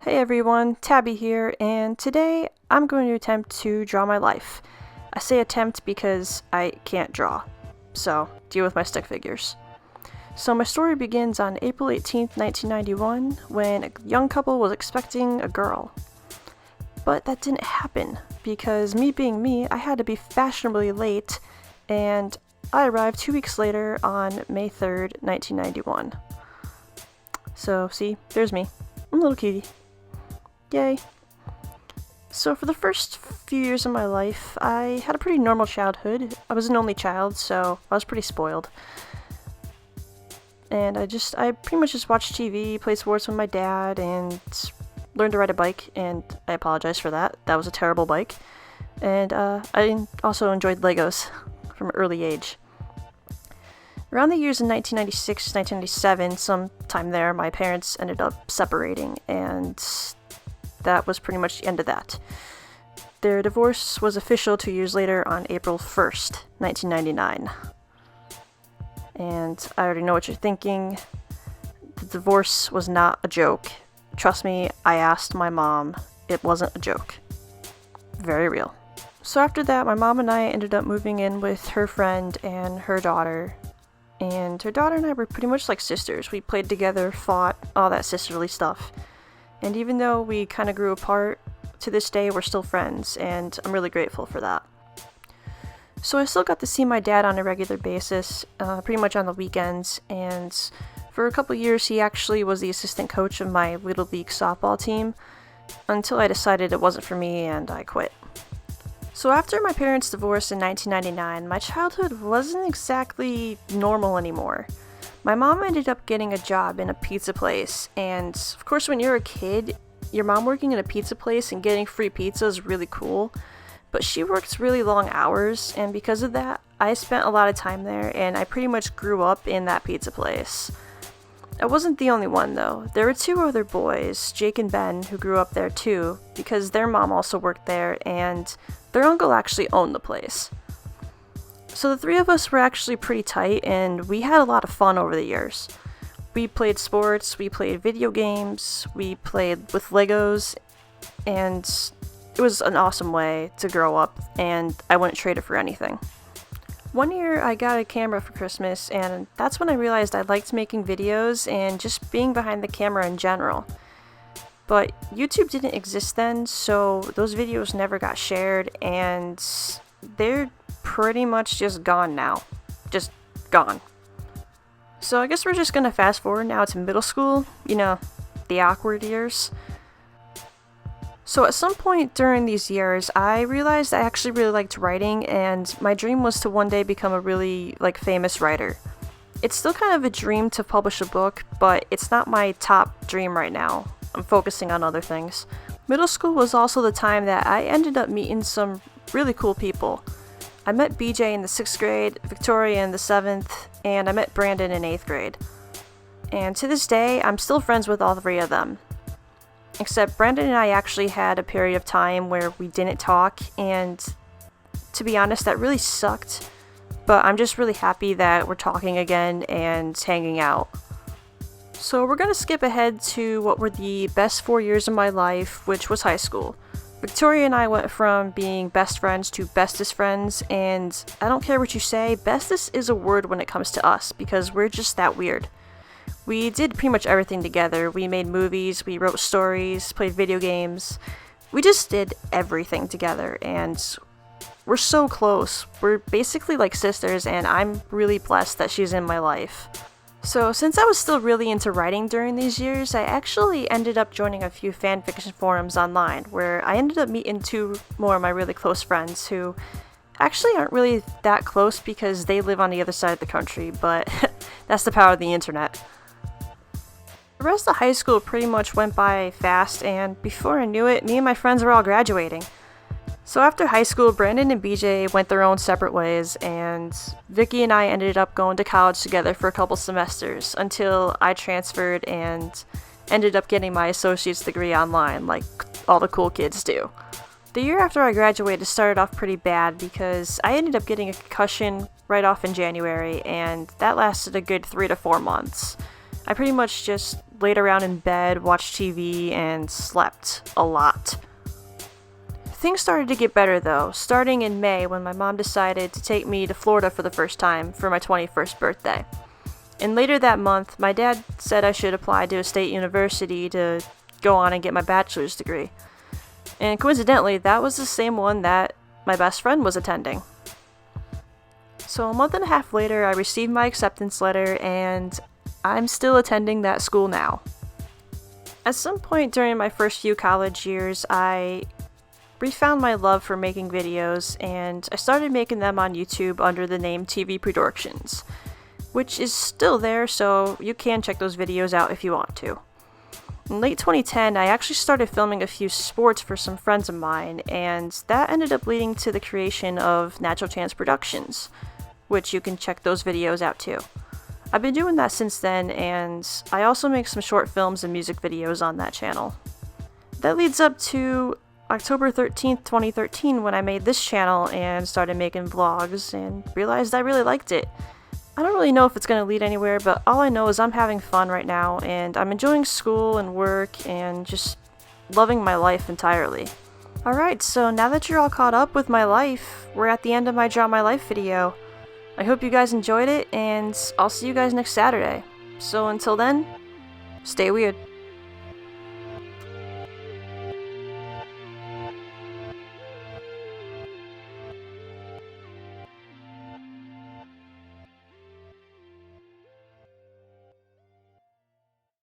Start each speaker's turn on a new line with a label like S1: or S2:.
S1: Hey everyone, Tabby here, and today I'm going to attempt to draw my life. I say attempt because I can't draw, so deal with my stick figures. So my story begins on April 18th, 1991, when a young couple was expecting a girl. But that didn't happen, because me being me, I had to be fashionably late, and I arrived 2 weeks later on May 3rd, 1991. So see, there's me. I'm a little cutie. Yay. So for the first few years of my life, I had a pretty normal childhood. I was an only child, so I was pretty spoiled. And I pretty much just watched TV, played sports with my dad, and learned to ride a bike, and I apologize for that. That was a terrible bike. And I also enjoyed Legos from an early age. Around the years in 1996, 1997, sometime there, my parents ended up separating, and that was pretty much the end of that. Their divorce was official 2 years later on April 1st, 1999. And I already know what you're thinking. The divorce was not a joke. Trust me, I asked my mom. It wasn't a joke. Very real. So after that, my mom and I ended up moving in with her friend and her daughter. And her daughter and I were pretty much like sisters. We played together, fought, all that sisterly stuff. And even though we kind of grew apart, to this day we're still friends, and I'm really grateful for that. So I still got to see my dad on a regular basis, pretty much on the weekends, and for a couple years he actually was the assistant coach of my Little League softball team, until I decided it wasn't for me and I quit. So after my parents' divorce in 1999, my childhood wasn't exactly normal anymore. My mom ended up getting a job in a pizza place, and of course when you're a kid, your mom working in a pizza place and getting free pizza is really cool, but she works really long hours, and because of that, I spent a lot of time there, and I pretty much grew up in that pizza place. I wasn't the only one though. There were two other boys, Jake and Ben, who grew up there too, because their mom also worked there, and their uncle actually owned the place. So the three of us were actually pretty tight, and we had a lot of fun over the years. We played sports, we played video games, we played with Legos, and it was an awesome way to grow up, and I wouldn't trade it for anything. One year I got a camera for Christmas, and that's when I realized I liked making videos and just being behind the camera in general. But YouTube didn't exist then, so those videos never got shared, and they're pretty much just gone now. Just gone. So I guess we're just gonna fast forward now to middle school, the awkward years. So at some point during these years, I realized I actually really liked writing, and my dream was to one day become a really famous writer. It's still kind of a dream to publish a book, but it's not my top dream right now. I'm focusing on other things. Middle school was also the time that I ended up meeting some really cool people. I met BJ in the 6th grade, Victoria in the 7th, and I met Brandon in 8th grade. And to this day, I'm still friends with all three of them. Except Brandon and I actually had a period of time where we didn't talk, and to be honest, that really sucked. But I'm just really happy that we're talking again and hanging out. So we're gonna skip ahead to what were the best 4 years of my life, which was high school. Victoria and I went from being best friends to bestest friends, and I don't care what you say, bestest is a word when it comes to us, because we're just that weird. We did pretty much everything together. We made movies, we wrote stories, played video games. We just did everything together, and we're so close. We're basically like sisters, and I'm really blessed that she's in my life. So since I was still really into writing during these years, I actually ended up joining a few fanfiction forums online, where I ended up meeting two more of my really close friends who actually aren't really that close because they live on the other side of the country, but that's the power of the internet. The rest of high school pretty much went by fast, and before I knew it, me and my friends were all graduating. So after high school, Brandon and BJ went their own separate ways, and Vicky and I ended up going to college together for a couple semesters until I transferred and ended up getting my associate's degree online, like all the cool kids do. The year after I graduated started off pretty bad because I ended up getting a concussion right off in January, and that lasted a good 3 to 4 months. I pretty much just laid around in bed, watched TV, and slept a lot. Things started to get better though, starting in May when my mom decided to take me to Florida for the first time for my 21st birthday. And later that month, my dad said I should apply to a state university to go on and get my bachelor's degree. And coincidentally, that was the same one that my best friend was attending. So a month and a half later, I received my acceptance letter, and I'm still attending that school now. At some point during my first few college years, I refound my love for making videos, and I started making them on YouTube under the name TV Productions, which is still there, so you can check those videos out if you want to. In late 2010, I actually started filming a few sports for some friends of mine, and that ended up leading to the creation of Natural Chance Productions, which you can check those videos out too. I've been doing that since then, and I also make some short films and music videos on that channel. That leads up to October 13th, 2013, when I made this channel and started making vlogs and realized I really liked it. I don't really know if it's going to lead anywhere, but all I know is I'm having fun right now, and I'm enjoying school and work and just loving my life entirely. Alright, so now that you're all caught up with my life, we're at the end of my Draw My Life video. I hope you guys enjoyed it, and I'll see you guys next Saturday. So until then, stay weird.